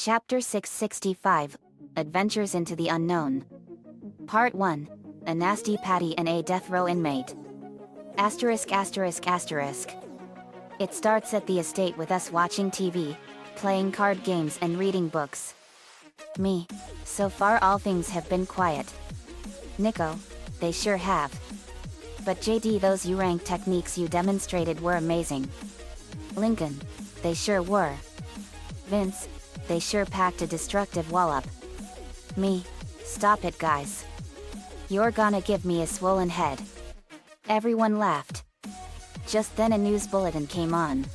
Chapter 665, Adventures into the Unknown. Part 1, A Nasty Patty and a Death Row Inmate. Asterisk asterisk asterisk. It starts at the estate with us watching TV, playing card games and reading books. Me. So far all things have been quiet. Nico. They sure have. But JD, those U-rank techniques you demonstrated were amazing. Lincoln. They sure were. Vince. They sure packed a destructive wallop. Me. Stop it, guys. You're gonna give me a swollen head. Everyone laughed. Just then a news bulletin came on.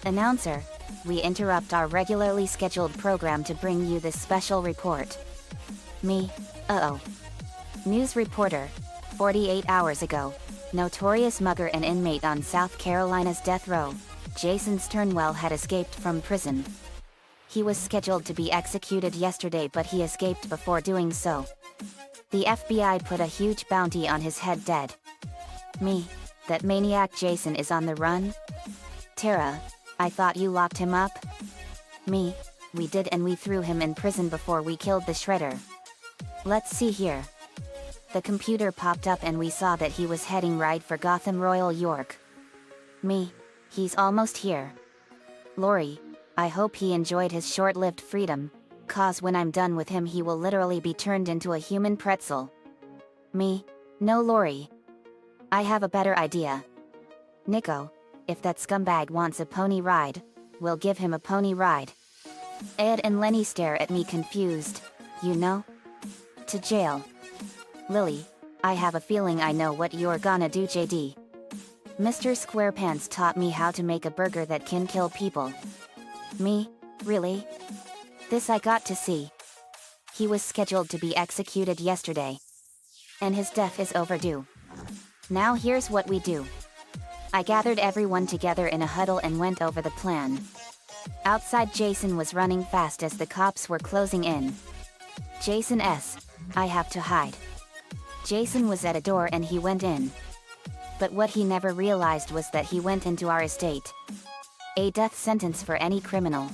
Announcer. We interrupt our regularly scheduled program to bring you this special report. Me. Uh-oh. News reporter. 48 hours ago, notorious mugger and inmate on South Carolina's death row, Jason Sternwell had escaped from prison. He was scheduled to be executed yesterday, but he escaped before doing so. The FBI put a huge bounty on his head. Dead. Me. That maniac Jason is on the run? Tara. I thought you locked him up? Me. We did, and we threw him in prison before we killed the shredder. Let's see here. The computer popped up and we saw that he was heading right for Gotham Royal York. Me. He's almost here. Lori. I hope he enjoyed his short-lived freedom, cause when I'm done with him he will literally be turned into a human pretzel. Me. No, Lori. I have a better idea. Nico. If that scumbag wants a pony ride, we'll give him a pony ride. Ed and Lenny stare at me confused. You know? To jail. Lily. I have a feeling I know what you're gonna do, JD. Mr. Squarepants taught me how to make a burger that can kill people. Me? Really? This I got to see. He was scheduled to be executed yesterday. And his death is overdue. Now here's what we do. I gathered everyone together in a huddle and went over the plan. Outside, Jason was running fast as the cops were closing in. Jason S. I have to hide. Jason was at a door and he went in. But what he never realized was that he went into our estate. A death sentence for any criminal.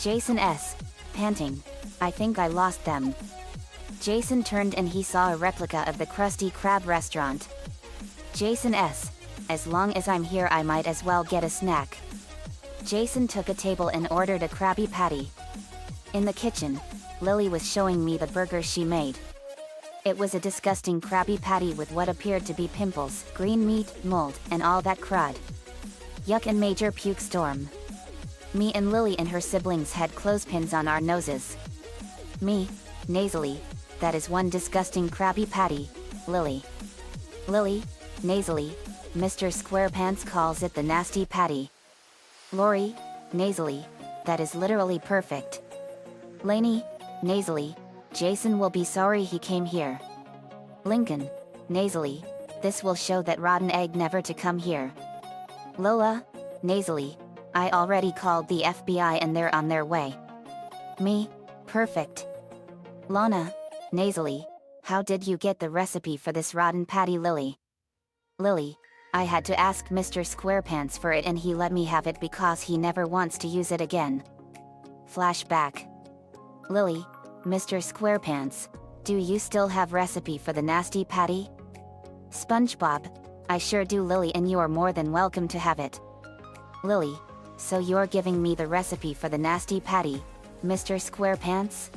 Jason S. Panting. I think I lost them. Jason turned and he saw a replica of the Krusty Krab restaurant. Jason S. As long as I'm here I might as well get a snack. Jason took a table and ordered a Krabby Patty. In the kitchen, Lily was showing me the burger she made. It was a disgusting Krabby Patty with what appeared to be pimples, green meat, mold, and all that crud. Yuck and major puke storm. Me and Lily and her siblings had clothespins on our noses. Me. Nasally. That is one disgusting Krabby Patty. Lily. Lily. Nasally. Mr. Squarepants calls it the nasty patty. Lori. Nasally. That is literally perfect. Lainey. Nasally. Jason will be sorry he came here. Lincoln. Nasally. This will show that rotten egg never to come here. Lola. Nasally. I already called the FBI and they're on their way. Me. Perfect. Lana. Nasally. How did you get the recipe for this rotten patty? Lily. Lily. I had to ask Mr. Squarepants for it and he let me have it because he never wants to use it again. Flashback. Lily. Mr. Squarepants, do you still have recipe for the nasty patty? SpongeBob. I sure do, Lily, and you're more than welcome to have it. Lily. So you're giving me the recipe for the nasty patty, Mr. Squarepants?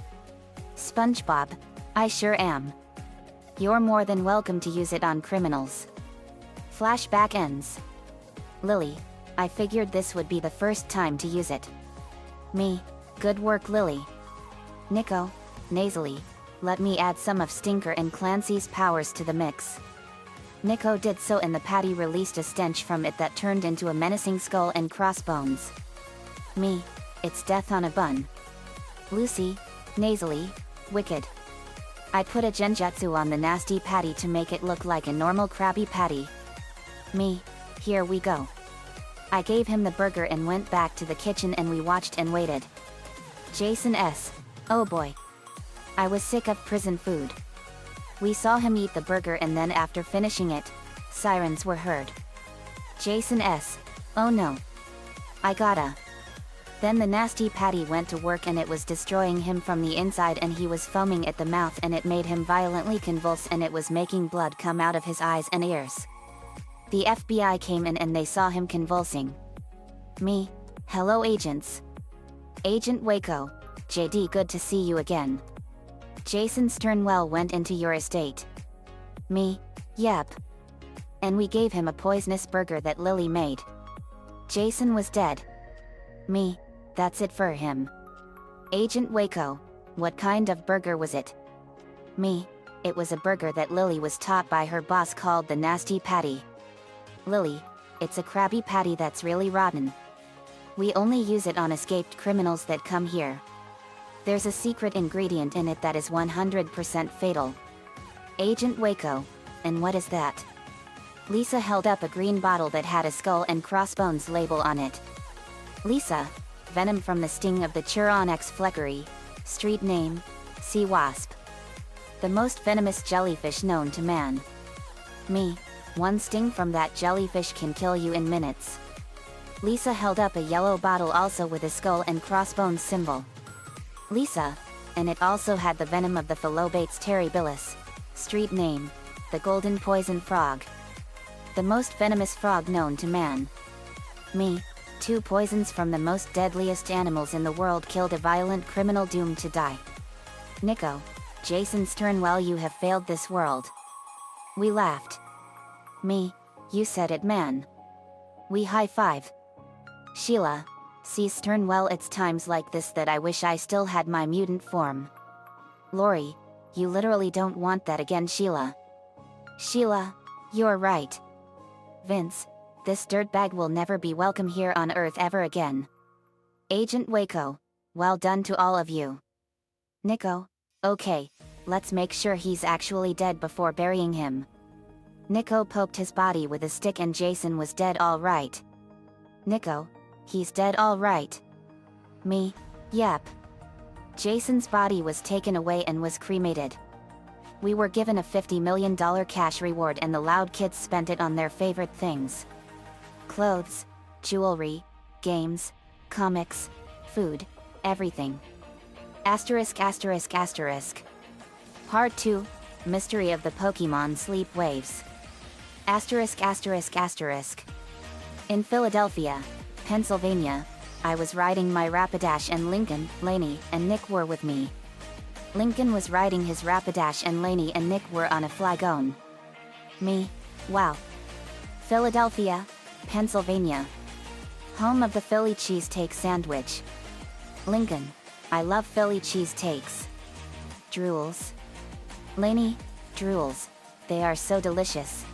SpongeBob. I sure am. You're more than welcome to use it on criminals. Flashback ends. Lily. I figured this would be the first time to use it. Me. Good work, Lily. Nico. Nasally. Let me add some of Stinker and Clancy's powers to the mix. Nico did so and the patty released a stench from it that turned into a menacing skull and crossbones. Me. It's death on a bun. Lucy. Nasally. Wicked. I put a genjutsu on the nasty patty to make it look like a normal Krabby Patty. Me. Here we go. I gave him the burger and went back to the kitchen and we watched and waited. Jason S. Oh boy. I was sick of prison food. We saw him eat the burger and then after finishing it, sirens were heard. Jason S. Oh no. I gotta. Then the nasty patty went to work and it was destroying him from the inside and he was foaming at the mouth and it made him violently convulse and it was making blood come out of his eyes and ears. The FBI came in and they saw him convulsing. Me. Hello agents. Agent Waco. JD, good to see you again. Jason Sternwell went into your estate. Me. Yep. And we gave him a poisonous burger that Lily made. Jason was dead. Me. That's it for him. Agent Waco. What kind of burger was it? Me. It was a burger that Lily was taught by her boss called the Nasty Patty. Lily. It's a Krabby Patty that's really rotten. We only use it on escaped criminals that come here. There's a secret ingredient in it that is 100% fatal. Agent Waco. And what is that? Lisa held up a green bottle that had a skull and crossbones label on it. Lisa. Venom from the sting of the Chironex fleckery. Street name. Sea wasp. The most venomous jellyfish known to man. Me. One sting from that jellyfish can kill you in minutes. Lisa held up a yellow bottle also with a skull and crossbones symbol. Lisa. And it also had the venom of the Philobates terribilis. Street name. The golden poison frog. The most venomous frog known to man. Me. 2 poisons from the most deadliest animals in the world killed a violent criminal doomed to die. Nico. Jason Sternwell, you have failed this world. We laughed. Me. You said it, man. We high-five. Sheila. See Sternwell, it's times like this that I wish I still had my mutant form. Lori. You literally don't want that again, Sheila. Sheila. You're right. Vince. This dirtbag will never be welcome here on Earth ever again. Agent Waco. Well done to all of you. Nico. Okay. Let's make sure he's actually dead before burying him. Nico poked his body with a stick and Jason was dead all right. Nico. He's dead all right. Me. Yep. Jason's body was taken away and was cremated. We were given a $50 million cash reward and the loud kids spent it on their favorite things. Clothes, jewelry, games, comics, food, everything. Asterisk asterisk asterisk. Part 2, Mystery of the Pokemon Sleep Waves. Asterisk asterisk asterisk. In Philadelphia, Pennsylvania, I was riding my Rapidash and Lincoln, Lainey, and Nick were with me. Lincoln was riding his Rapidash and Lainey and Nick were on a Flygon. Me. Wow. Philadelphia, Pennsylvania. Home of the Philly cheesesteak sandwich. Lincoln. I love Philly cheesesteaks. Drools. Lainey. Drools. They are so delicious.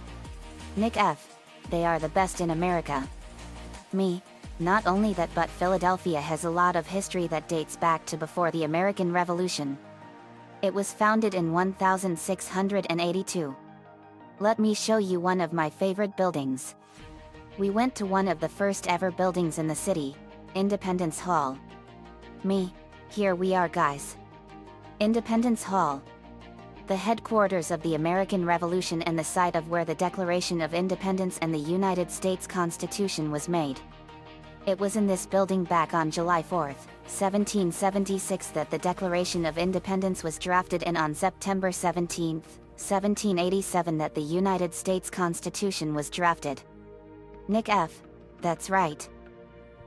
Nick F. They are the best in America. Me. Not only that, but Philadelphia has a lot of history that dates back to before the American Revolution. It was founded in 1682. Let me show you one of my favorite buildings. We went to one of the first ever buildings in the city, Independence Hall. Me. Here we are, guys. Independence Hall. The headquarters of the American Revolution and the site of where the Declaration of Independence and the United States Constitution was made. It was in this building back on July 4, 1776 that the Declaration of Independence was drafted and on September 17, 1787 that the United States Constitution was drafted. Nick F. That's right.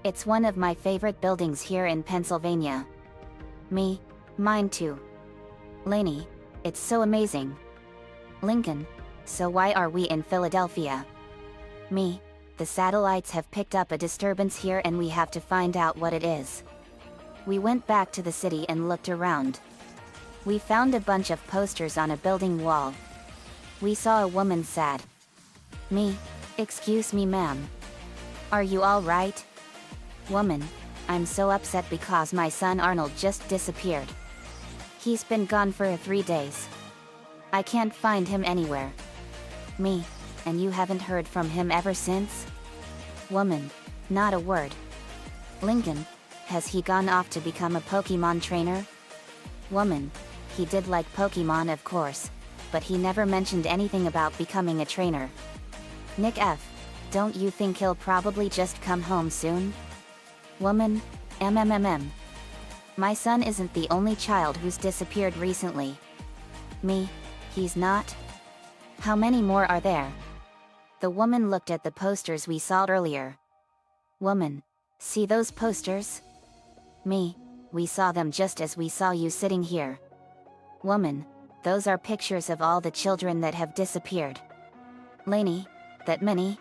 It's one of my favorite buildings here in Pennsylvania. Me. Mine too. Lainey. It's so amazing. Lincoln. So why are we in Philadelphia? Me. The satellites have picked up a disturbance here and we have to find out what it is. We went back to the city and looked around. We found a bunch of posters on a building wall. We saw a woman sad. Me. Excuse me, ma'am. Are you all right? Woman. I'm so upset because my son Arnold just disappeared. He's been gone for 3 days. I can't find him anywhere. Me. And you haven't heard from him ever since? Woman. Not a word. Lincoln. Has he gone off to become a Pokemon trainer? Woman. He did like Pokemon, of course, but he never mentioned anything about becoming a trainer. Nick F. Don't you think he'll probably just come home soon? Woman. MMMM. My son isn't the only child who's disappeared recently. Me? He's not? How many more are there? The woman looked at the posters we saw earlier. Woman. See those posters? Me. We saw them just as we saw you sitting here. Woman. Those are pictures of all the children that have disappeared. Laney. That many?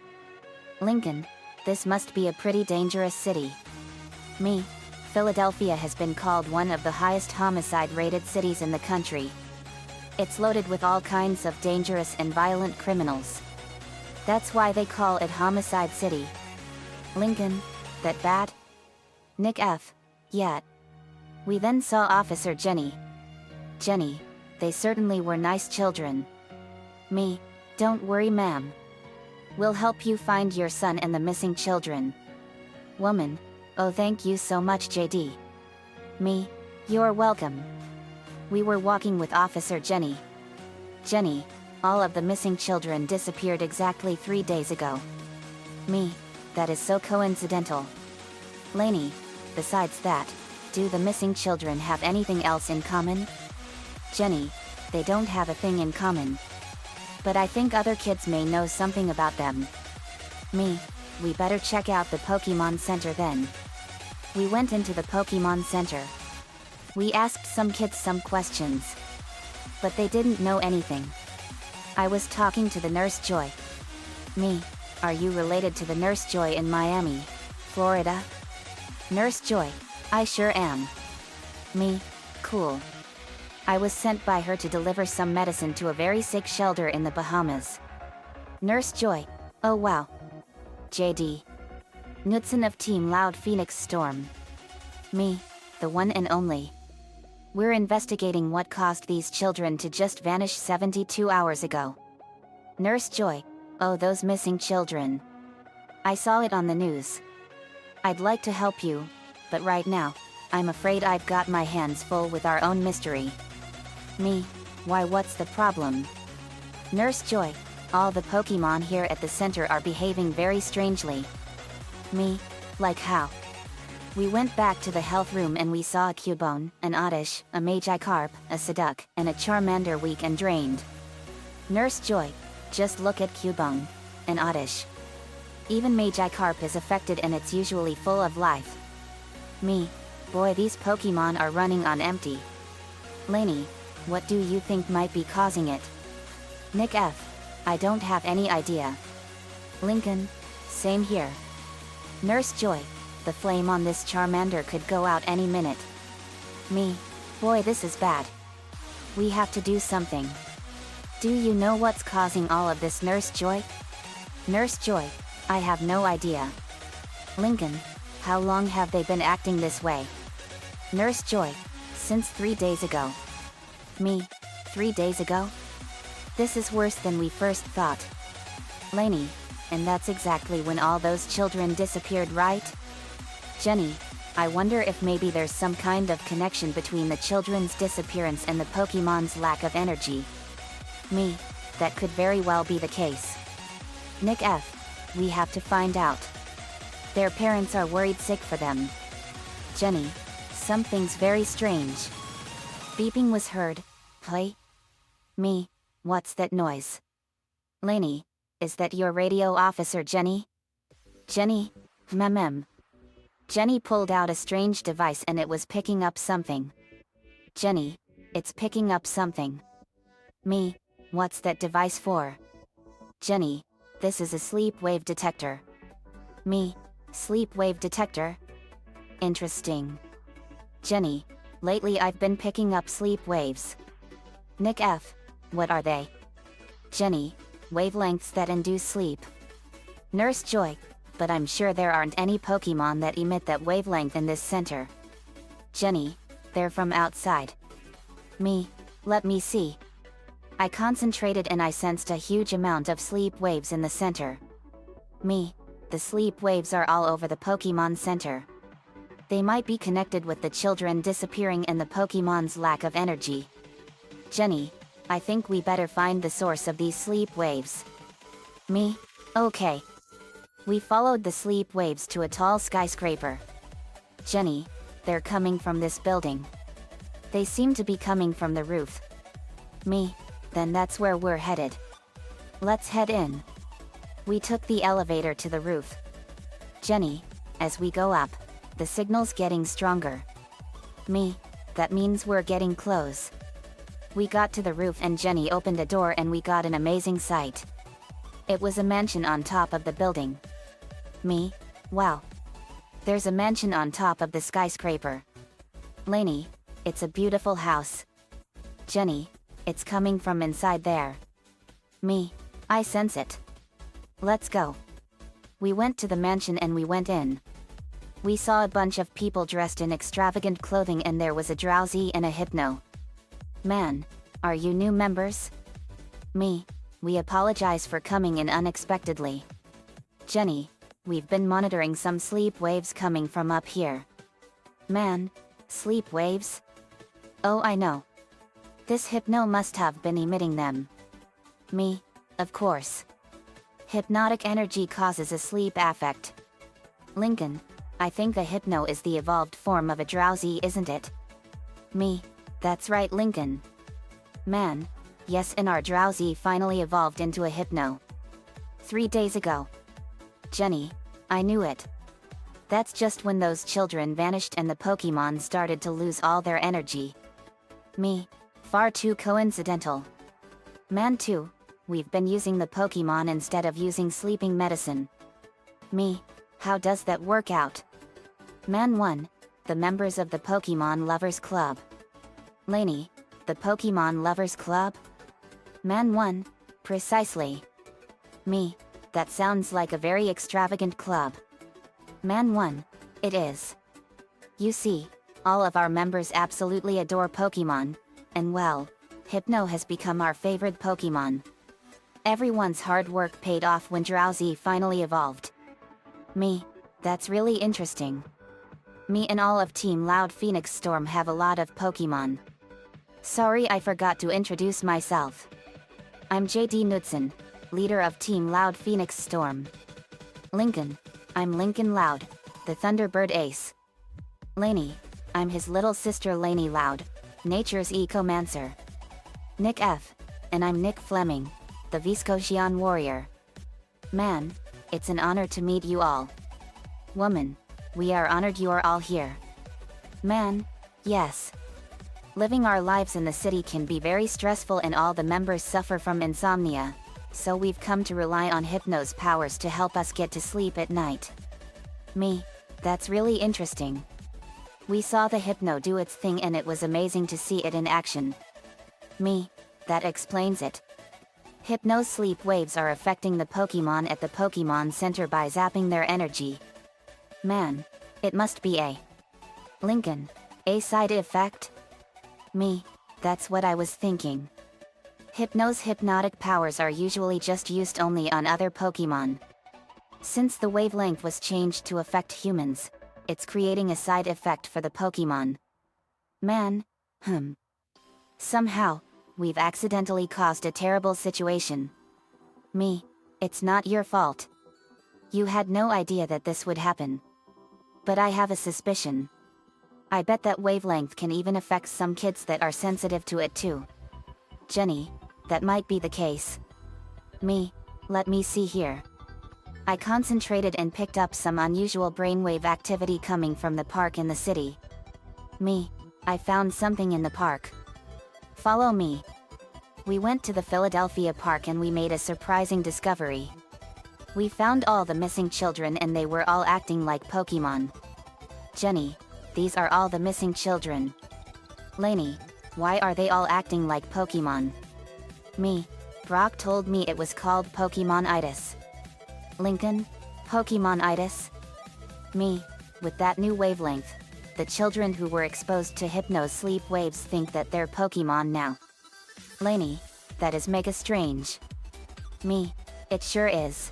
Lincoln. This must be a pretty dangerous city. Me. Philadelphia has been called one of the highest homicide-rated cities in the country. It's loaded with all kinds of dangerous and violent criminals. That's why they call it Homicide City. Lincoln. That bad? Nick F. Yeah. We then saw Officer Jenny. Jenny. They certainly were nice children. Me. Don't worry, ma'am. We'll help you find your son and the missing children. Woman. Oh, thank you so much, JD. Me. You're welcome. We were walking with Officer Jenny. Jenny. All of the missing children disappeared exactly 3 days ago. Me. That is so coincidental. Laney. Besides that, do the missing children have anything else in common? Jenny. They don't have a thing in common. But I think other kids may know something about them. Me. We better check out the Pokemon Center then. We went into the Pokemon Center. We asked some kids some questions. But they didn't know anything. I was talking to the Nurse Joy. Me. Are you related to the Nurse Joy in Miami, Florida? Nurse Joy. I sure am. Me. Cool. I was sent by her to deliver some medicine to a very sick shelter in the Bahamas. Nurse Joy. Oh wow. JD. Knudsen of Team Loud Phoenix Storm. Me. The one and only. We're investigating what caused these children to just vanish 72 hours ago. Nurse Joy. Oh, those missing children. I saw it on the news. I'd like to help you, but right now, I'm afraid I've got my hands full with our own mystery. Me. Why, what's the problem? Nurse Joy. All the Pokemon here at the center are behaving very strangely. Me. Like how? We went back to the health room and we saw a Cubone, an Oddish, a Magikarp, a Psyduck, and a Charmander weak and drained. Nurse Joy. Just look at Cubone, an Oddish. Even Magikarp is affected and it's usually full of life. Me. Boy, these Pokemon are running on empty. Laney. What do you think might be causing it? Nick F. I don't have any idea. Lincoln. Same here. Nurse Joy. The flame on this Charmander could go out any minute. Me. Boy, this is bad. We have to do something. Do you know what's causing all of this, Nurse Joy? Nurse Joy. I have no idea. Lincoln. How long have they been acting this way? Nurse Joy. Since 3 days ago. Me. 3 days ago? This is worse than we first thought. Laney. And that's exactly when all those children disappeared, right? Jenny. I wonder if maybe there's some kind of connection between the children's disappearance and the Pokemon's lack of energy. Me. That could very well be the case. Nick F. We have to find out. Their parents are worried sick for them. Jenny. Something's very strange. Beeping was heard. Play. Me. What's that noise? Laney. Is that your radio officer, Jenny? Jenny. Mmm. Jenny pulled out a strange device and it was picking up something. Jenny. It's picking up something. Me. What's that device for? Jenny. This is a sleep wave detector. Me. Sleep wave detector? Interesting. Jenny. Lately I've been picking up sleep waves. Nick F. What are they? Jenny. Wavelengths that induce sleep. Nurse Joy. But I'm sure there aren't any Pokemon that emit that wavelength in this center. Jenny. They're from outside. Me. Let me see. I concentrated and I sensed a huge amount of sleep waves in the center. Me. The sleep waves are all over the Pokemon Center. They might be connected with the children disappearing and the Pokemon's lack of energy. Jenny. I think we better find the source of these sleep waves. Me. Okay. We followed the sleep waves to a tall skyscraper. Jenny, they're coming from this building. They seem to be coming from the roof. Me, then that's where we're headed. Let's head in. We took the elevator to the roof. Jenny, as we go up, the signal's getting stronger. Me, that means we're getting close. We got to the roof and Jenny opened a door and we got an amazing sight. It was a mansion on top of the building. Me, wow. There's a mansion on top of the skyscraper. Lainey, it's a beautiful house. Jenny, it's coming from inside there. Me, I sense it. Let's go. We went to the mansion and we went in. We saw a bunch of people dressed in extravagant clothing and there was a drowsy and a hypno. Man, are you new members? Me, we apologize for coming in unexpectedly. Jenny, we've been monitoring some sleep waves coming from up here. Man, sleep waves? Oh, I know. This hypno must have been emitting them. Me, of course. Hypnotic energy causes a sleep affect. Lincoln, I think a hypno is the evolved form of a drowsy, isn't it? Me, that's right, Lincoln. Man, yes, and our drowsy finally evolved into a hypno. 3 days ago. Jenny, I knew it. That's just when those children vanished and the Pokemon started to lose all their energy. Me, far too coincidental. Man too, we've been using the Pokemon instead of using sleeping medicine. Me, how does that work out? Man 1, the members of the Pokemon Lovers Club. Lainey, the Pokemon Lovers Club? Man 1, precisely. Me, that sounds like a very extravagant club. Man 1, it is. You see, all of our members absolutely adore Pokemon, and well, Hypno has become our favorite Pokemon. Everyone's hard work paid off when Drowsy finally evolved. Me, that's really interesting. Me and all of Team Loud Phoenix Storm have a lot of Pokemon. Sorry, I forgot to introduce myself. I'm JD Knudsen, leader of Team Loud Phoenix Storm. Lincoln, I'm Lincoln Loud, the Thunderbird Ace. Lainey, I'm his little sister Lainey Loud, nature's ecomancer. Nick F, and I'm Nick Fleming, the Viscosian warrior. Man, it's an honor to meet you all. Woman, we are honored you are all here. Man, yes. Living our lives in the city can be very stressful and all the members suffer from insomnia, so we've come to rely on Hypno's powers to help us get to sleep at night. Me, that's really interesting. We saw the Hypno do its thing and it was amazing to see it in action. Me, that explains it. Hypno's sleep waves are affecting the Pokemon at the Pokemon Center by zapping their energy. Man, it must be a Lincoln, a side effect? Me, that's what I was thinking. Hypno's hypnotic powers are usually just used only on other Pokemon. Since the wavelength was changed to affect humans, it's creating a side effect for the Pokemon. Man, Somehow, we've accidentally caused a terrible situation. Me, it's not your fault. You had no idea that this would happen. But I have a suspicion. I bet that wavelength can even affect some kids that are sensitive to it too. Jenny, that might be the case. Me, let me see here. I concentrated and picked up some unusual brainwave activity coming from the park in the city. Me, I found something in the park. Follow me. We went to the Philadelphia park and we made a surprising discovery. We found all the missing children and they were all acting like Pokemon. Jenny, these are all the missing children. Lainey, why are they all acting like Pokemon? Me, Brock told me it was called Pokemon-itis. Lincoln, Pokemon-itis? Me, with that new wavelength, the children who were exposed to Hypno's sleep waves think that they're Pokemon now. Lainey, that is mega strange. Me, it sure is.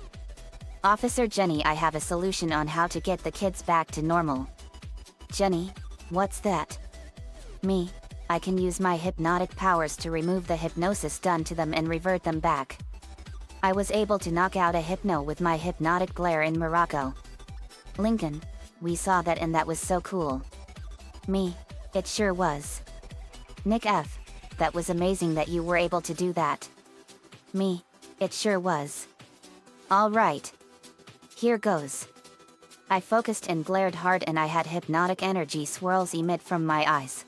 Officer Jenny, I have a solution on how to get the kids back to normal. Jenny, what's that? Me, I can use my hypnotic powers to remove the hypnosis done to them and revert them back. I was able to knock out a Hypno with my hypnotic glare in Morocco. Lincoln, we saw that and that was so cool. Me, it sure was. Nick F, that was amazing that you were able to do that. Me, it sure was. Alright. Here goes. I focused and glared hard and I had hypnotic energy swirls emit from my eyes.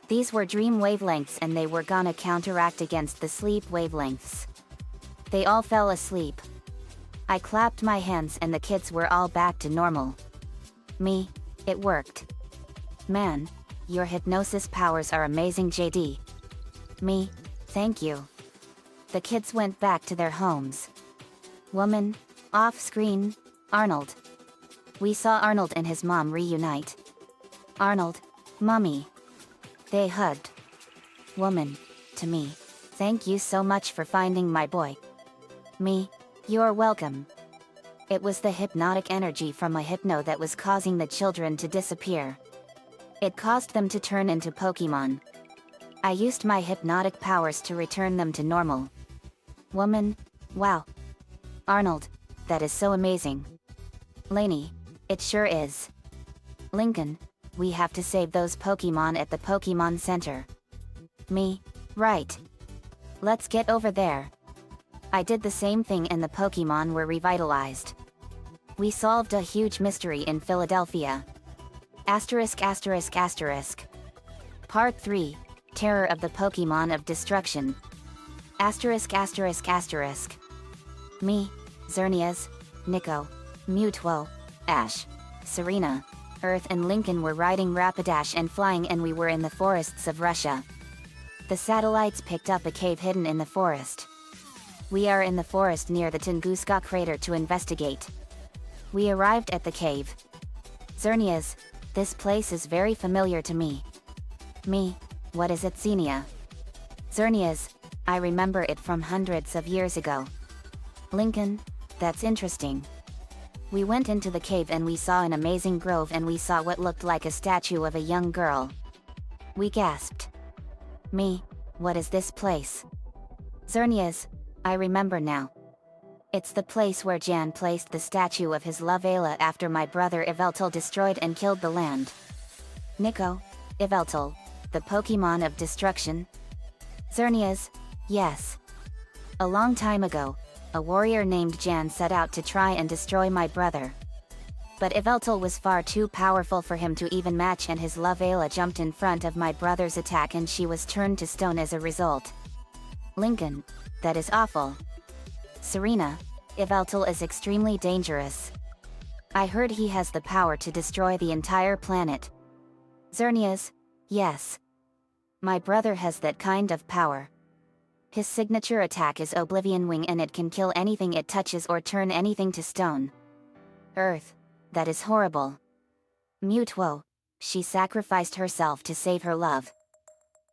These were dream wavelengths and they were gonna counteract against the sleep wavelengths. They all fell asleep. I clapped my hands and the kids were all back to normal. Me, it worked. Man, your hypnosis powers are amazing, JD. Me, thank you. The kids went back to their homes. Woman, off screen, Arnold. We saw Arnold and his mom reunite. Arnold, Mommy. They hugged. Woman, to me, thank you so much for finding my boy. Me, you're welcome. It was the hypnotic energy from a hypno that was causing the children to disappear. It caused them to turn into Pokemon. I used my hypnotic powers to return them to normal. Woman, wow. Arnold, that is so amazing. Lainey, it sure is. Lincoln, we have to save those Pokemon at the Pokemon Center. Me, right. Let's get over there. I did the same thing and the Pokemon were revitalized. We solved a huge mystery in Philadelphia. Asterisk asterisk asterisk. Part 3, Terror of the Pokemon of Destruction. Asterisk asterisk asterisk. Me, Xerneas, Nico, Mewtwo, Ash, Serena, Earth and Lincoln were riding Rapidash and flying and we were in the forests of Russia. The satellites picked up a cave hidden in the forest. We are in the forest near the Tunguska crater to investigate. We arrived at the cave. Xerneas, this place is very familiar to me. Me, what is it, Xenia? Xerneas, I remember it from hundreds of years ago. Lincoln, that's interesting. We went into the cave and we saw an amazing grove and we saw what looked like a statue of a young girl. We gasped. Me, what is this place? Xerneas, I remember now. It's the place where Jan placed the statue of his love Ayla after my brother Yveltal destroyed and killed the land. Nico, Yveltal, the Pokemon of destruction? Xerneas, yes. A long time ago, a warrior named Jan set out to try and destroy my brother. But Yveltal was far too powerful for him to even match and his love Ayla jumped in front of my brother's attack and she was turned to stone as a result. Lincoln, that is awful. Serena, Yveltal is extremely dangerous. I heard he has the power to destroy the entire planet. Xerneas, yes. My brother has that kind of power. His signature attack is Oblivion Wing and it can kill anything it touches or turn anything to stone. Earth, that is horrible. Mewtwo, she sacrificed herself to save her love.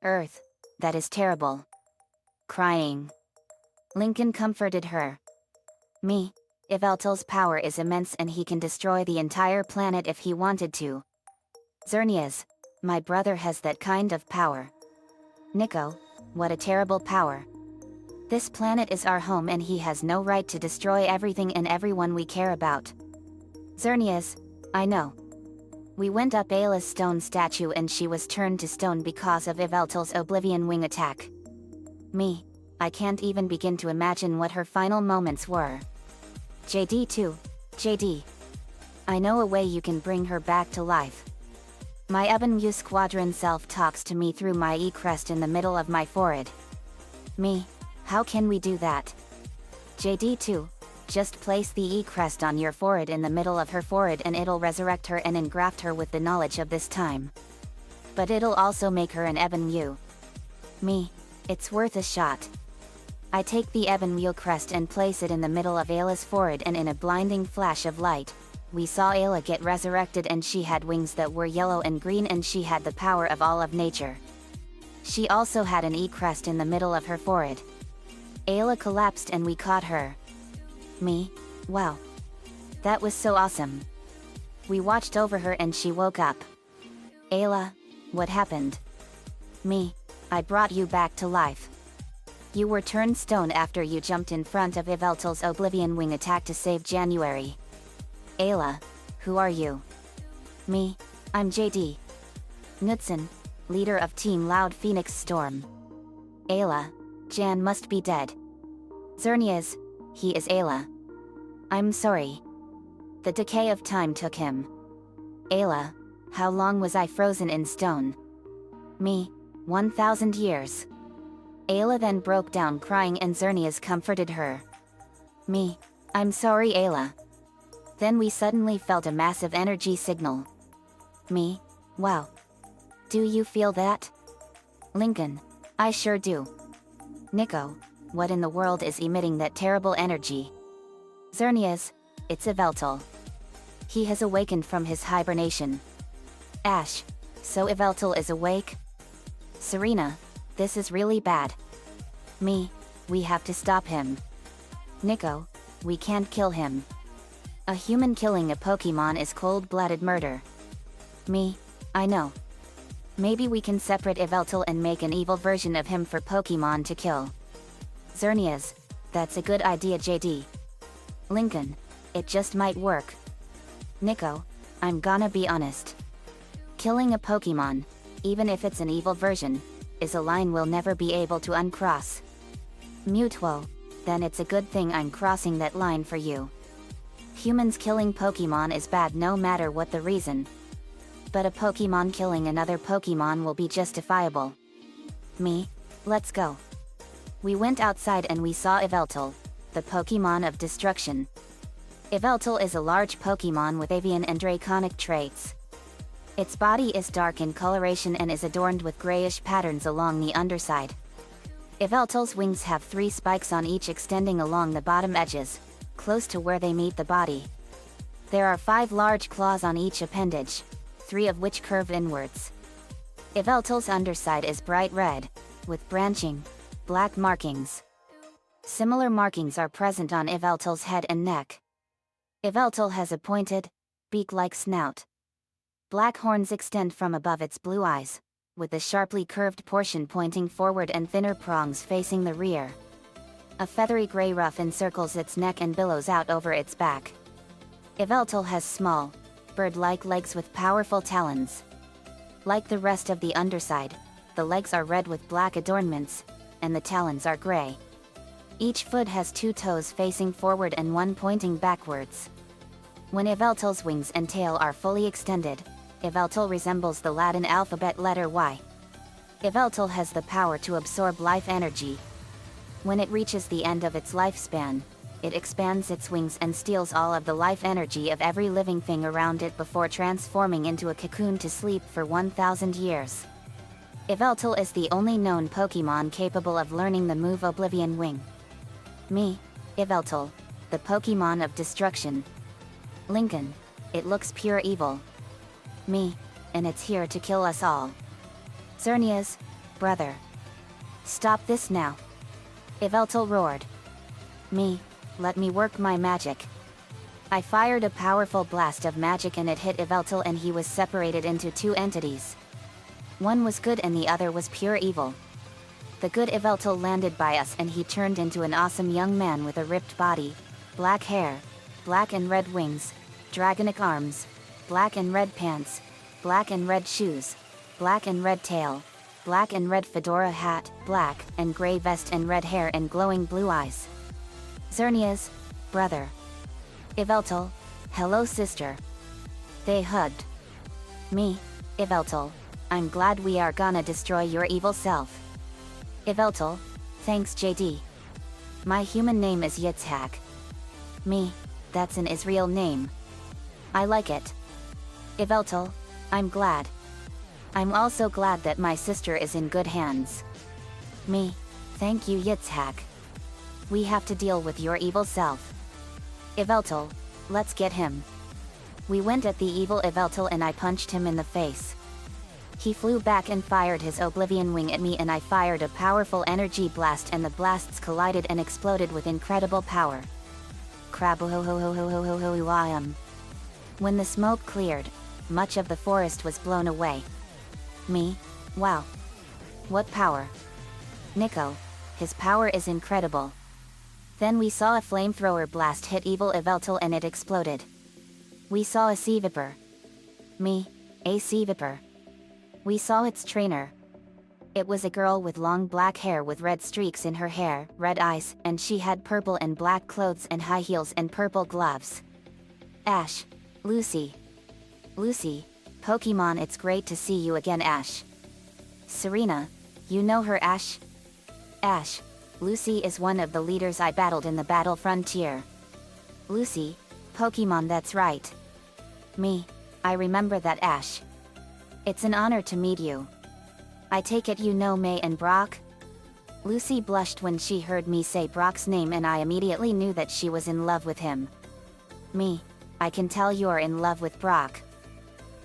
Earth, that is terrible. Crying. Lincoln comforted her. Me, Yveltal's power is immense and he can destroy the entire planet if he wanted to. Xerneas, my brother has that kind of power. Nico, what a terrible power. This planet is our home and he has no right to destroy everything and everyone we care about. Xerneas, I know. We went up Ayla's stone statue and she was turned to stone because of Yveltal's Oblivion Wing attack. Me, I can't even begin to imagine what her final moments were. JD too, JD. I know a way you can bring her back to life. My Ebenmu Squadron self talks to me through my E-crest in the middle of my forehead. Me, how can we do that? JD too, just place the E-crest on your forehead in the middle of her forehead and it'll resurrect her and engraft her with the knowledge of this time. But it'll also make her an Ebenmu. Me, it's worth a shot. I take the Ebenmu crest and place it in the middle of Ayla's forehead and in a blinding flash of light, we saw Ayla get resurrected and she had wings that were yellow and green and she had the power of all of nature. She also had an E-crest in the middle of her forehead. Ayla collapsed and we caught her. Me, wow. That was so awesome. We watched over her and she woke up. Ayla, what happened? Me, I brought you back to life. You were turned stone after you jumped in front of Yveltal's Oblivion Wing attack to save January. Ayla, who are you? Me, I'm JD. Knudsen, leader of Team Loud Phoenix Storm. Ayla, Jan must be dead. Xerneas, he is Ayla. I'm sorry. The decay of time took him. Ayla, how long was I frozen in stone? Me, 1,000 years. Ayla then broke down crying and Xerneas comforted her. Me, I'm sorry Ayla. Then we suddenly felt a massive energy signal. Me, wow. Do you feel that? Lincoln, I sure do. Nico, what in the world is emitting that terrible energy? Xerneas, it's Yveltal. He has awakened from his hibernation. Ash, so Yveltal is awake? Serena, this is really bad. Me, we have to stop him. Nico, we can't kill him. A human killing a Pokemon is cold-blooded murder. Me, I know. Maybe we can separate Yveltal and make an evil version of him for Pokemon to kill. Xerneas, that's a good idea JD. Lincoln, it just might work. Nico, I'm gonna be honest. Killing a Pokemon, even if it's an evil version, is a line we'll never be able to uncross. Mutuo, then it's a good thing I'm crossing that line for you. Humans killing Pokemon is bad no matter what the reason. But a Pokemon killing another Pokemon will be justifiable. Me, let's go. We went outside and we saw Yveltal, the Pokemon of destruction. Yveltal is a large Pokemon with avian and draconic traits. Its body is dark in coloration and is adorned with grayish patterns along the underside. Yveltal's wings have 3 spikes on each extending along the bottom edges, close to where they meet the body. There are 5 large claws on each appendage, 3 of which curve inwards. Yveltal's underside is bright red, with branching, black markings. Similar markings are present on Yveltal's head and neck. Yveltal has a pointed, beak-like snout. Black horns extend from above its blue eyes, with the sharply curved portion pointing forward and thinner prongs facing the rear. A feathery gray ruff encircles its neck and billows out over its back. Yveltal has small, bird-like legs with powerful talons. Like the rest of the underside, the legs are red with black adornments, and the talons are gray. Each foot has 2 toes facing forward and 1 pointing backwards. When Yveltal's wings and tail are fully extended, Yveltal resembles the Latin alphabet letter Y. Yveltal has the power to absorb life energy. When it reaches the end of its lifespan, it expands its wings and steals all of the life energy of every living thing around it before transforming into a cocoon to sleep for 1,000 years. Yveltal is the only known Pokemon capable of learning the move Oblivion Wing. Me, Yveltal, the Pokemon of destruction. Lincoln, it looks pure evil. Me, and it's here to kill us all. Xerneas, brother. Stop this now. Yveltal roared. Me, let me work my magic. I fired a powerful blast of magic and it hit Yveltal and he was separated into 2 entities. One was good and the other was pure evil. The good Yveltal landed by us and he turned into an awesome young man with a ripped body, black hair, black and red wings, dragonic arms, black and red pants, black and red shoes, black and red tail, black and red fedora hat, black and gray vest and red hair and glowing blue eyes. Xerneas, brother. Yveltal, hello sister. They hugged. Me, Yveltal, I'm glad we are gonna destroy your evil self. Yveltal, thanks JD. My human name is Yitzhak. Me, that's an Israel name. I like it. Yveltal, I'm glad. I'm also glad that my sister is in good hands. Me, thank you Yitzhak. We have to deal with your evil self. Yveltal, let's get him. We went at the evil Yveltal and I punched him in the face. He flew back and fired his Oblivion Wing at me and I fired a powerful energy blast and the blasts collided and exploded with incredible power. Crab-ho-ho-ho-ho-ho-ho-ho-ho-I-am. When the smoke cleared, much of the forest was blown away. Me, wow. What power. Nico, his power is incredible. Then we saw a flamethrower blast hit evil Yveltal and it exploded. We saw a sea vapor. Me, AC Viper. We saw its trainer. It was a girl with long black hair with red streaks in her hair, red eyes, and she had purple and black clothes and high heels and purple gloves. Ash. Lucy. Lucy, Pokemon, it's great to see you again, Ash. Serena. You know her, Ash? Ash. Lucy is one of the leaders I battled in the Battle Frontier. Lucy. Pokemon, that's right. Me. I remember that, Ash. It's an honor to meet you. I take it you know May and Brock? Lucy blushed when she heard me say Brock's name, and I immediately knew that she was in love with him. Me. I can tell you're in love with Brock.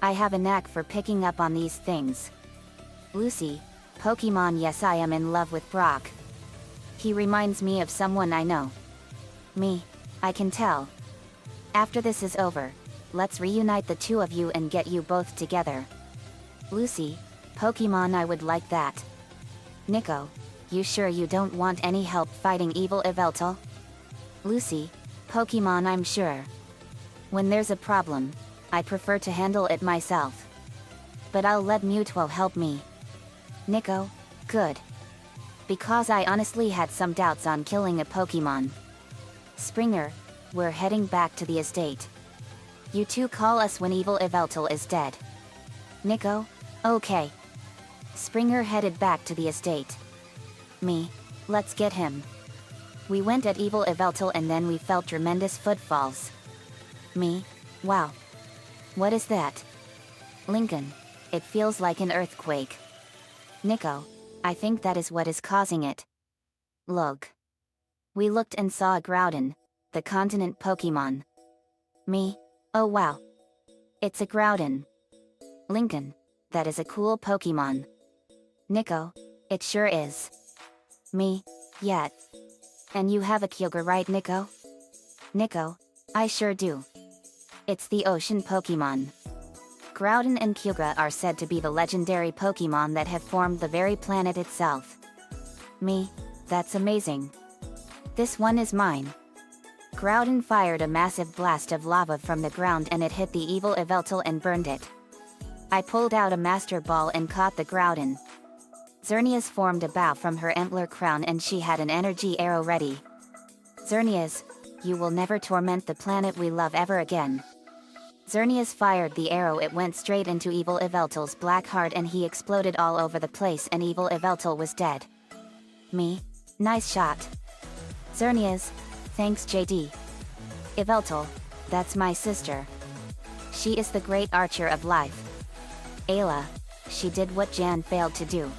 I have a knack for picking up on these things. Lucy. Pokemon, yes, I am in love with Brock. He reminds me of someone I know. Me. I can tell. After this is over, let's reunite the two of you and get you both together. Lucy. Pokemon, I would like that. Nico. You sure you don't want any help fighting evil Yveltal? Lucy. Pokemon, I'm sure. When there's a problem, I prefer to handle it myself. But I'll let Mewtwo help me. Nico. Good. Because I honestly had some doubts on killing a Pokemon. Springer. We're heading back to the estate. You two call us when evil Yveltal is dead. Nico. Okay. Springer headed back to the estate. Me. Let's get him. We went at evil Yveltal and then we felt tremendous footfalls. Me. Wow. What is that? Lincoln. It feels like an earthquake. Nico. I think that is what is causing it. Look. We looked and saw a Groudon, the continent Pokemon. Me. Oh wow. It's a Groudon. Lincoln. That is a cool Pokemon. Nico. It sure is. Me. Yet. And you have a Kyogre, right, Nico? Nico. I sure do. It's the ocean Pokemon. Groudon and Kyogre are said to be the legendary Pokemon that have formed the very planet itself. Me. That's amazing. This one is mine. Groudon fired a massive blast of lava from the ground and it hit the evil Yveltal and burned it. I pulled out a Master Ball and caught the Groudon. Xerneas formed a bow from her antler crown and she had an energy arrow ready. Xerneas, you will never torment the planet we love ever again. Xerneas fired the arrow, it went straight into evil Yveltal's black heart and he exploded all over the place and evil Yveltal was dead. Me. Nice shot. Xerneas. Thanks, JD. Yveltal. That's my sister. She is the great archer of life. Ayla. She did what Jan failed to do.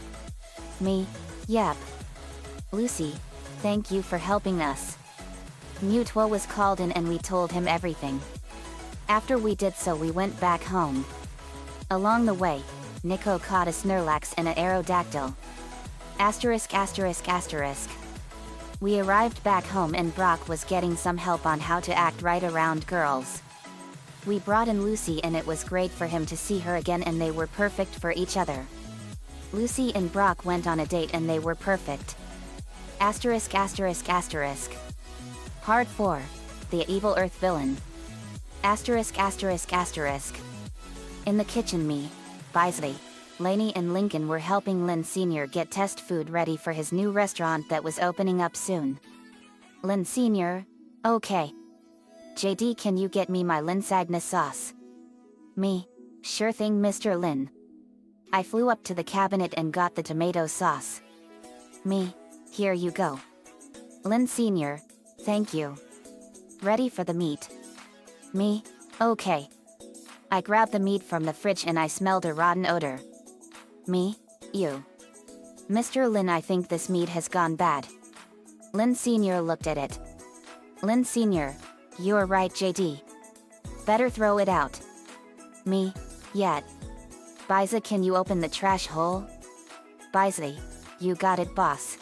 Me. Yep. Lucy. Thank you for helping us. Mewtwo was called in and we told him everything. After we did so we went back home. Along the way, Nico caught a Snorlax and an Aerodactyl. Asterisk asterisk asterisk. We arrived back home and Brock was getting some help on how to act right around girls. We brought in Lucy and it was great for him to see her again and they were perfect for each other. Lucy and Brock went on a date and they were perfect. Asterisk asterisk asterisk. Part 4. The Evil Earth Villain. Asterisk asterisk asterisk. In the kitchen, me, Bisley, Lainey and Lincoln were helping Lynn Sr. get test food ready for his new restaurant that was opening up soon. Lynn Sr. Okay. JD, can you get me my Linsagna sauce? Me. Sure thing, Mr. Lin. I flew up to the cabinet and got the tomato sauce. Me. Here you go. Lin Sr. Thank you. Ready for the meat? Me. Okay. I grabbed the meat from the fridge and I smelled a rotten odor. Me. You. Mr. Lin, I think this meat has gone bad. Lin Sr. looked at it. Lin Sr. You're right, JD. Better throw it out. Me. Yet. Biza, can you open the trash hole? Bisley. You got it, boss.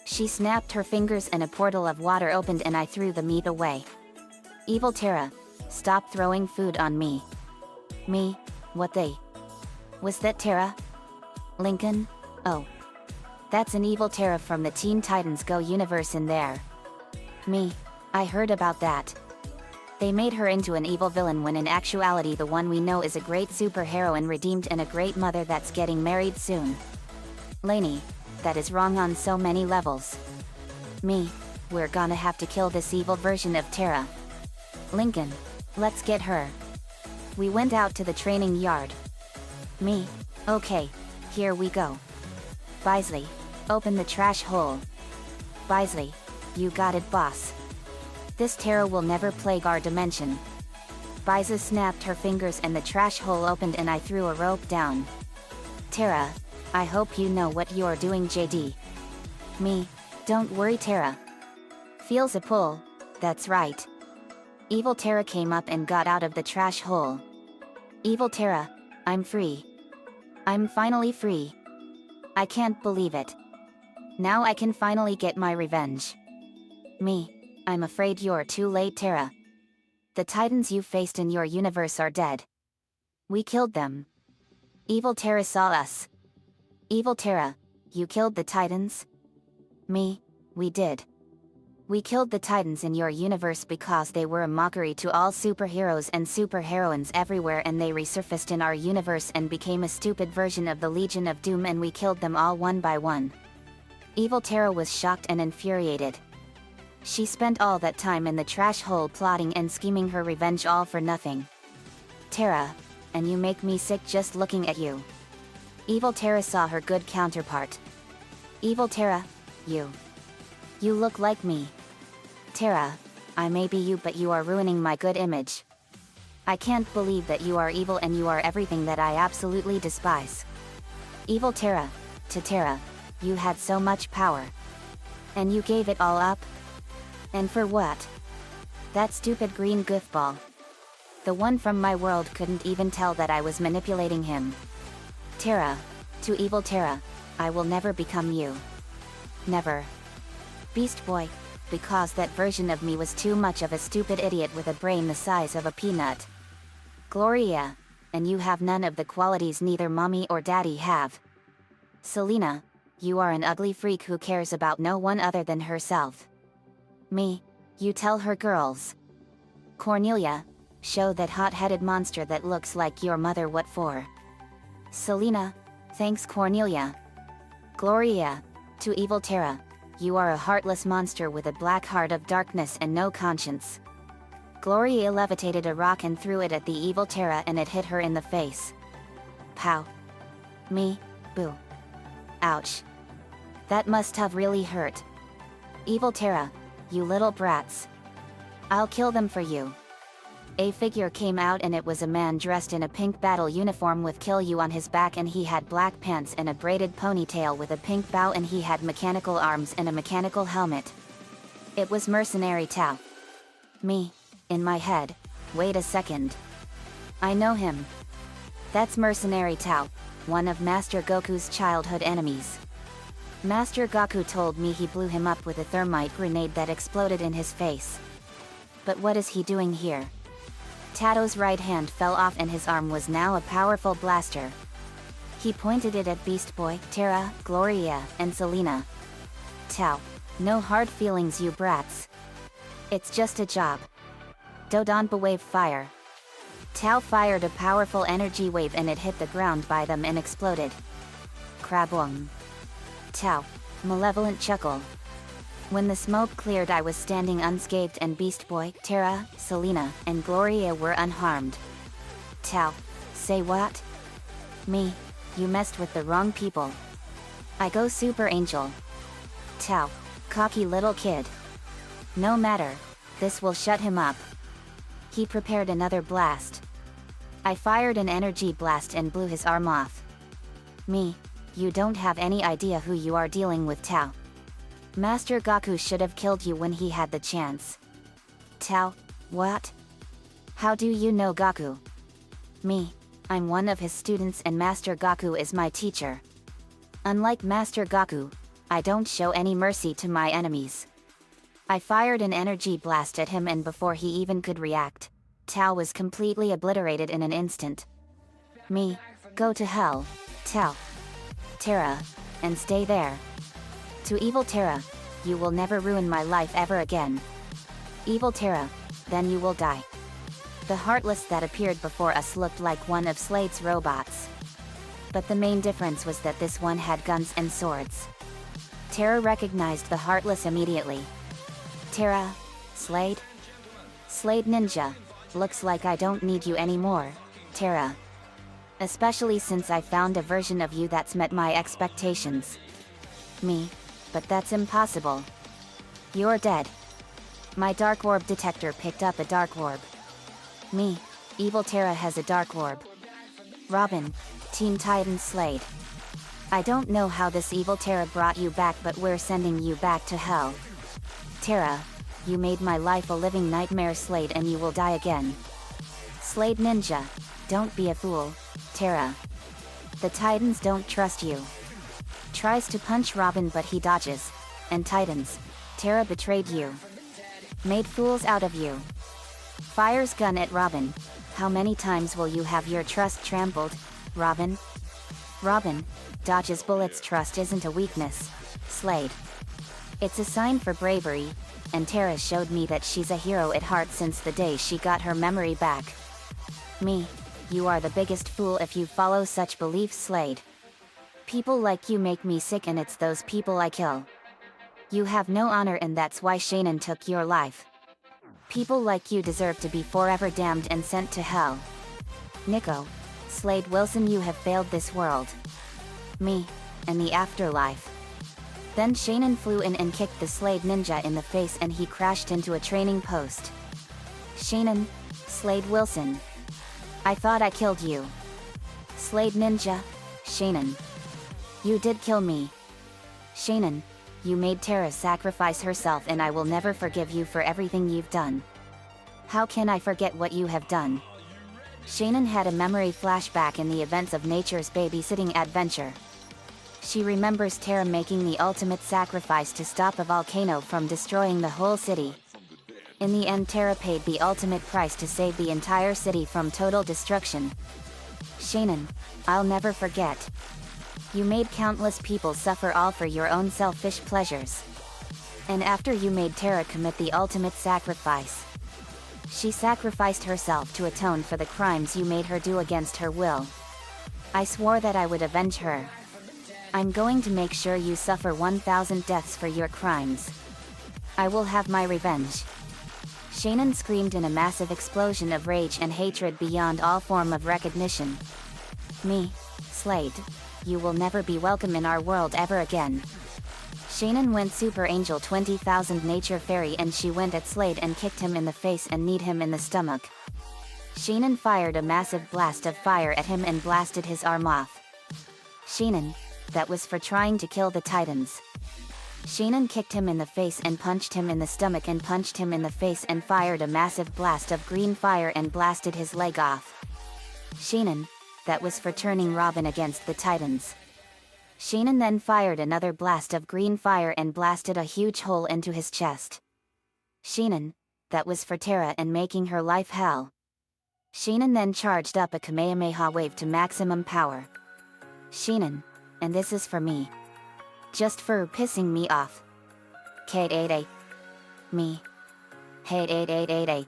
She snapped her fingers and a portal of water opened and I threw the meat away. Evil Terra. Stop throwing food on me. Me. What they? Was that Terra? Lincoln? Oh. That's an evil Terra from the Teen Titans Go universe in there. Me. I heard about that. They made her into an evil villain when in actuality the one we know is a great superheroine redeemed and a great mother that's getting married soon. Lainey, that is wrong on so many levels. Me, we're gonna have to kill this evil version of Terra. Lincoln, let's get her. We went out to the training yard. Me, okay, here we go. Bisley, open the trash hole. Bisley, you got it, boss. This Terra will never plague our dimension. Biza snapped her fingers and the trash hole opened and I threw a rope down. Terra, I hope you know what you're doing, JD. Me, don't worry, Terra. Feels a pull, that's right. Evil Terra came up and got out of the trash hole. Evil Terra, I'm free. I'm finally free. I can't believe it. Now I can finally get my revenge. Me, I'm afraid you're too late, Terra. The Titans you faced in your universe are dead. We killed them. Evil Terra saw us. Evil Terra, you killed the Titans? Me, we did. We killed the Titans in your universe because they were a mockery to all superheroes and superheroines everywhere, and they resurfaced in our universe and became a stupid version of the Legion of Doom, and we killed them all one by one. Evil Terra was shocked and infuriated. She spent all that time in the trash hole plotting and scheming her revenge, all for nothing. Terra, and you make me sick just looking at you. Evil Terra saw her good counterpart. Evil Terra, you look like me. Terra, I may be you, but you are ruining my good image. I can't believe that you are evil and you are everything that I absolutely despise. Evil Terra, to Terra, you had so much power. And you gave it all up? And for what? That stupid green goofball. The one from my world couldn't even tell that I was manipulating him. Terra, to Evil Terra, I will never become you. Never. Beast Boy, because that version of me was too much of a stupid idiot with a brain the size of a peanut. Gloria, and you have none of the qualities neither mommy or daddy have. Selena, you are an ugly freak who cares about no one other than herself. Me, you tell her girls. Cornelia, show that hot-headed monster that looks like your mother what for. Selena, thanks Cornelia. Gloria, to Evil Terra, you are a heartless monster with a black heart of darkness and no conscience. Gloria levitated a rock and threw it at the Evil Terra and it hit her in the face. Pow. Me, boo. Ouch. That must have really hurt. Evil Terra, you little brats. I'll kill them for you. A figure came out and it was a man dressed in a pink battle uniform with "Kill You" on his back, and he had black pants and a braided ponytail with a pink bow, and he had mechanical arms and a mechanical helmet. It was Mercenary Tao. Me, in my head, wait a second. I know him. That's Mercenary Tao, one of Master Goku's childhood enemies. Master Goku told me he blew him up with a thermite grenade that exploded in his face. But what is he doing here? Tato's right hand fell off and his arm was now a powerful blaster. He pointed it at Beast Boy, Terra, Gloria, and Selena. Tao, no hard feelings you brats. It's just a job. Dodonpa wave fire. Tao fired a powerful energy wave and it hit the ground by them and exploded. Kraboom. Tao, malevolent chuckle. When the smoke cleared, I was standing unscathed and Beast Boy, Terra, Selena, and Gloria were unharmed. Tao, say what? Me, you messed with the wrong people. I go Super Angel. Tao, cocky little kid. No matter, this will shut him up. He prepared another blast. I fired an energy blast and blew his arm off. Me, you don't have any idea who you are dealing with, Tao. Master Goku should have killed you when he had the chance. Tao, what? How do you know Goku? Me, I'm one of his students and Master Goku is my teacher. Unlike Master Goku, I don't show any mercy to my enemies. I fired an energy blast at him and before he even could react, Tao was completely obliterated in an instant. Me, go to hell, Tao. Terra, and stay there. To Evil Terra, you will never ruin my life ever again. Evil Terra, then you will die. The Heartless that appeared before us looked like one of Slade's robots. But the main difference was that this one had guns and swords. Terra recognized the Heartless immediately. Terra, Slade? Slade Ninja, looks like I don't need you anymore, Terra. Especially since I found a version of you that's met my expectations. Me, but that's impossible. You're dead. My dark orb detector picked up a dark orb. Me, Evil Terra has a dark orb. Robin, Teen Titan Slade. I don't know how this Evil Terra brought you back, but we're sending you back to hell. Terra, you made my life a living nightmare, Slade, and you will die again. Slade Ninja, don't be a fool, Terra. The Titans don't trust you. Tries to punch Robin but he dodges. And Titans, Terra betrayed you. Made fools out of you. Fires gun at Robin. How many times will you have your trust trampled, Robin? Robin, dodges bullets. Trust isn't a weakness, Slade. It's a sign for bravery, and Terra showed me that she's a hero at heart since the day she got her memory back. Me, you are the biggest fool if you follow such beliefs, Slade. People like you make me sick, and it's those people I kill. You have no honor, and that's why Shannon took your life. People like you deserve to be forever damned and sent to hell. Nico, Slade Wilson, you have failed this world. Me, and the afterlife. Then Shannon flew in and kicked the Slade Ninja in the face, and he crashed into a training post. Shannon, Slade Wilson. I thought I killed you. Slade Ninja, Shannon. You did kill me. Shannon, you made Terra sacrifice herself, and I will never forgive you for everything you've done. How can I forget what you have done? Shannon had a memory flashback in the events of Nature's babysitting adventure. She remembers Terra making the ultimate sacrifice to stop a volcano from destroying the whole city. In the end, Terra paid the ultimate price to save the entire city from total destruction. Shannon, I'll never forget. You made countless people suffer, all for your own selfish pleasures. And after you made Terra commit the ultimate sacrifice, she sacrificed herself to atone for the crimes you made her do against her will. I swore that I would avenge her. I'm going to make sure you suffer 1,000 deaths for your crimes. I will have my revenge. Shannon screamed in a massive explosion of rage and hatred beyond all form of recognition. Me, Slade, you will never be welcome in our world ever again. Shannon went Super Angel 20,000 Nature Fairy, and she went at Slade and kicked him in the face and kneed him in the stomach. Shannon fired a massive blast of fire at him and blasted his arm off. Shannon, that was for trying to kill the Titans. Shannon kicked him in the face and punched him in the stomach and punched him in the face and fired a massive blast of green fire and blasted his leg off. Shannon, that was for turning Robin against the Titans. Shannon then fired another blast of green fire and blasted a huge hole into his chest. Shannon, that was for Terra and making her life hell. Shannon then charged up a Kamehameha wave to maximum power. Shannon, and this is for me. Just for pissing me off. K88. Me. Hate 8888.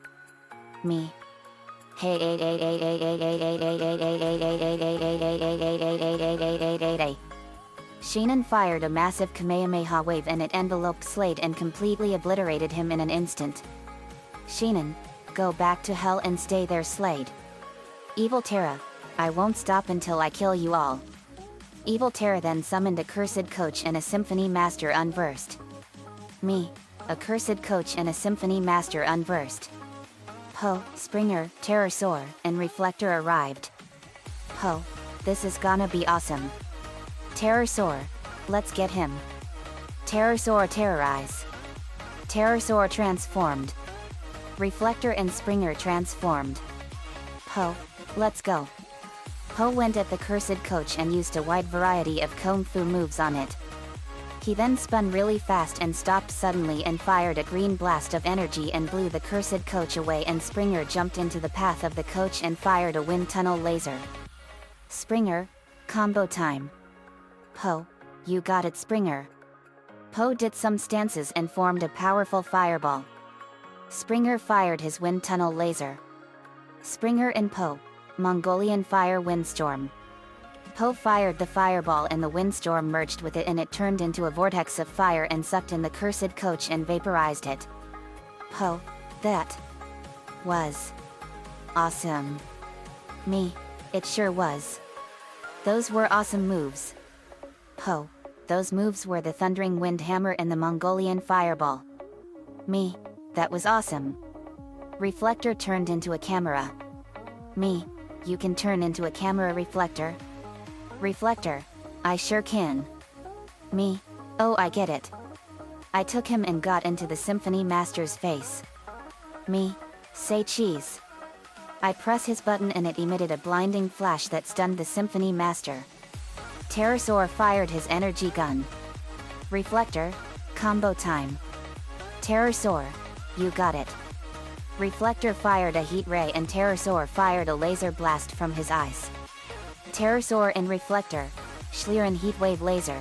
Me. Hate 8888888888888888888888888888888888888888888888888888888888888888888888888888888888888888888888888888888888888888888888888888888888888888888888888888888888888888888888888888888888888888888888888888888888888888888888888888888888888888888888888888888888888888888888888888888888888888888888888888888888888888888888888888888888888888888888888888888888888888888888888888888888888888888888888888888888888888888888888888888888888888888888888888888888888888888888888888888888888888888888888888888888888888888888888888888888888888888888888888888888888888888888888888888888888888888888888888888888888888888888888888888888888888888888888888888888888888888888888888888888888888888888888888888888888888888888888888888888888888888888888888888888888888888888888889Shannon obliterated him in an instant. Shannon, go back to hell and stay there, Slade. Evil Terra, I won't stop until I kill you all. Evil Terra then summoned a cursed coach and a symphony master unversed. Me, a cursed coach and a symphony master unversed. Poe, Springer, Terrorsaur, and Reflector arrived. Poe, this is gonna be awesome. Terrorsaur, let's get him. Terrorsaur terrorize. Terrorsaur transformed. Reflector and Springer transformed. Poe, let's go. Poe went at the cursed coach and used a wide variety of kung fu moves on it. He then spun really fast and stopped suddenly and fired a green blast of energy and blew the cursed coach away, and Springer jumped into the path of the coach and fired a wind tunnel laser. Springer, combo time. Poe, you got it, Springer. Poe did some stances and formed a powerful fireball. Springer fired his wind tunnel laser. Springer and Poe, Mongolian fire windstorm. Poe fired the fireball and the windstorm merged with it and it turned into a vortex of fire and sucked in the cursed coach and vaporized it. Poe, that was awesome. Me, it sure was. Those were awesome moves. Poe, those moves were the thundering wind hammer and the Mongolian fireball. Me, that was awesome. Reflector turned into a camera. Me, you can turn into a camera reflector? Reflector, I sure can. Me, oh I get it. I took him and got into the Symphony Master's face. Me, say cheese. I press his button and it emitted a blinding flash that stunned the Symphony Master. Pterosaur fired his energy gun. Reflector, combo time. Pterosaur, you got it. Reflector fired a heat ray and Pterosaur fired a laser blast from his eyes. Pterosaur and Reflector, Schlieren heatwave laser.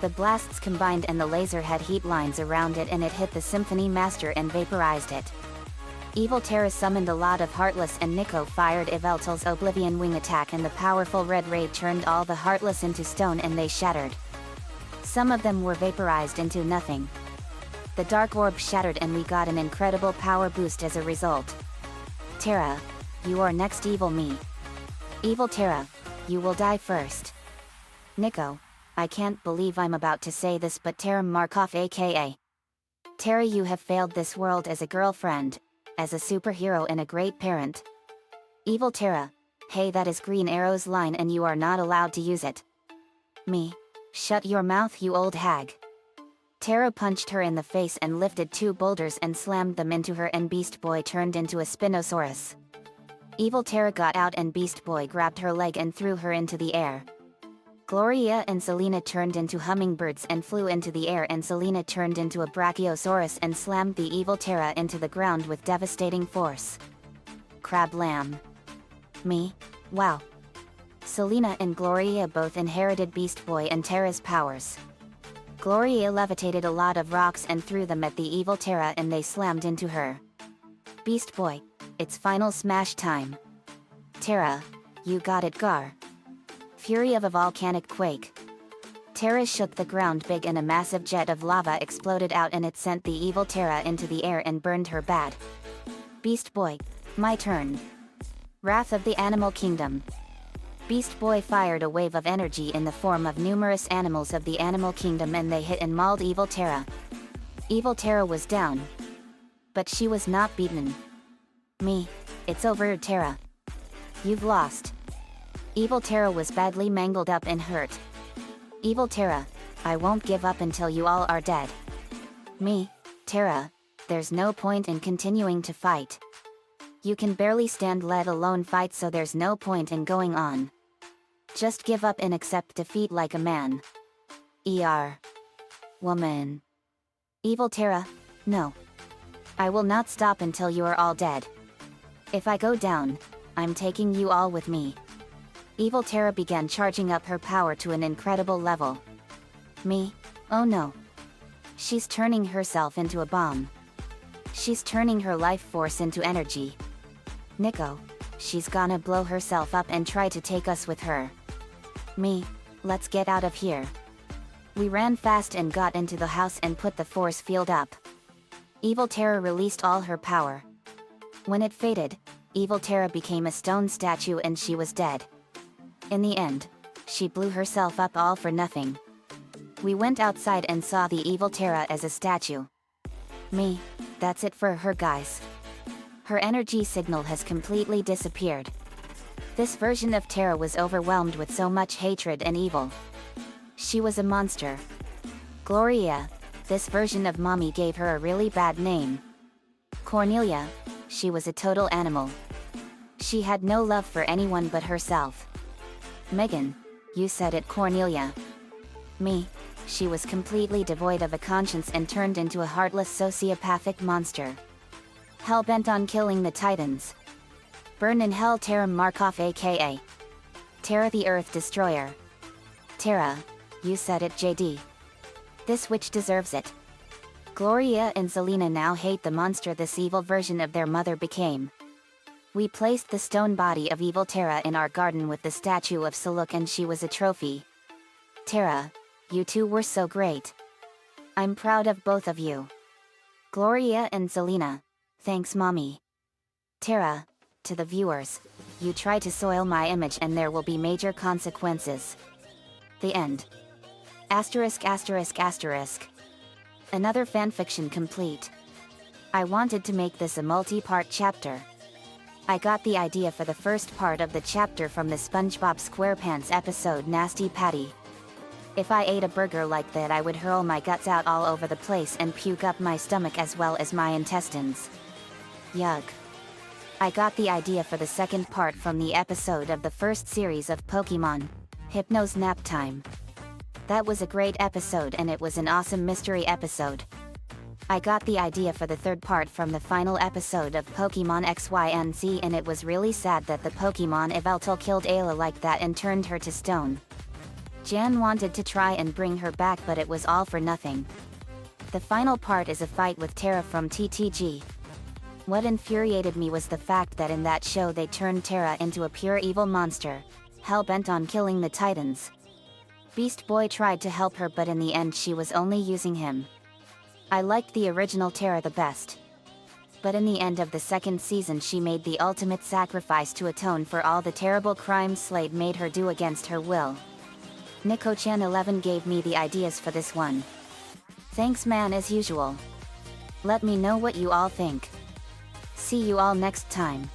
The blasts combined and the laser had heat lines around it and it hit the Symphony Master and vaporized it. Evil Terra summoned a lot of Heartless and Nico fired Yveltal's Oblivion Wing attack and the powerful red ray turned all the Heartless into stone and they shattered. Some of them were vaporized into nothing. The Dark Orb shattered and we got an incredible power boost as a result. Terra, you are next Evil Me. Evil Terra, you will die first. Nico, I can't believe I'm about to say this but Terra Markov aka. Terra, you have failed this world as a girlfriend, as a superhero and a great parent. Evil Terra, hey, that is Green Arrow's line and you are not allowed to use it. Me, shut your mouth you old hag. Terra punched her in the face and lifted 2 boulders and slammed them into her and Beast Boy turned into a Spinosaurus. Evil Terra got out and Beast Boy grabbed her leg and threw her into the air. Gloria and Selena turned into hummingbirds and flew into the air and Selena turned into a Brachiosaurus and slammed the Evil Terra into the ground with devastating force. Crab Lamb. Me, wow. Selena and Gloria both inherited Beast Boy and Terra's powers. Gloria levitated a lot of rocks and threw them at the Evil Terra and they slammed into her. Beast Boy, it's final smash time. Terra, you got it Gar. Fury of a volcanic quake. Terra shook the ground big and a massive jet of lava exploded out and it sent the Evil Terra into the air and burned her bad. Beast Boy, my turn. Wrath of the Animal Kingdom. Beast Boy fired a wave of energy in the form of numerous animals of the Animal Kingdom and they hit and mauled Evil Terra. Evil Terra was down. But she was not beaten. Me, it's over Terra. You've lost. Evil Terra was badly mangled up and hurt. Evil Terra, I won't give up until you all are dead. Me, Terra, there's no point in continuing to fight. You can barely stand let alone fight so there's no point in going on. Just give up and accept defeat like a man. Woman. Evil Terra, no. I will not stop until you are all dead. If I go down, I'm taking you all with me. Evil Terra began charging up her power to an incredible level. Me, oh no. She's turning herself into a bomb. She's turning her life force into energy. Nico, she's gonna blow herself up and try to take us with her. Me, let's get out of here. We ran fast and got into the house and put the force field up. Evil Terra released all her power. When it faded, Evil Terra became a stone statue and she was dead. In the end, she blew herself up all for nothing. We went outside and saw the Evil Terra as a statue. Me, that's it for her guys. Her energy signal has completely disappeared. This version of Terra was overwhelmed with so much hatred and evil. She was a monster. Gloria, this version of Mommy gave her a really bad name. Cornelia, she was a total animal. She had no love for anyone but herself. Megan, you said it Cornelia. Me, she was completely devoid of a conscience and turned into a heartless sociopathic monster. Hell-bent on killing the Titans. Burn in hell Terra Markov aka. Terra the Earth Destroyer. Terra, you said it JD. This witch deserves it. Gloria and Zelina now hate the monster this evil version of their mother became. We placed the stone body of evil Terra in our garden with the statue of Saluk, and she was a trophy. Terra, you two were so great. I'm proud of both of you. Gloria and Zelina, thanks mommy. Terra, to the viewers, you try to soil my image and there will be major consequences. The end. Asterisk asterisk asterisk. Another fanfiction complete. I wanted to make this a multi-part chapter. I got the idea for the first part of the chapter from the SpongeBob SquarePants episode Nasty Patty. If I ate a burger like that, I would hurl my guts out all over the place and puke up my stomach as well as my intestines. Yuck. I got the idea for the second part from the episode of the first series of Pokemon, Hypno's Nap Time. That was a great episode and it was an awesome mystery episode. I got the idea for the third part from the final episode of Pokemon XYZ, and it was really sad that the Pokemon Yveltal killed Ayla like that and turned her to stone. Jan wanted to try and bring her back, but it was all for nothing. The final part is a fight with Terra from TTG. What infuriated me was the fact that in that show they turned Terra into a pure evil monster, hell-bent on killing the Titans. Beast Boy tried to help her, but in the end she was only using him. I liked the original Terra the best. But in the end of the second season she made the ultimate sacrifice to atone for all the terrible crimes Slade made her do against her will. Nico-chan 11 gave me the ideas for this one. Thanks man, as usual. Let me know what you all think. See you all next time.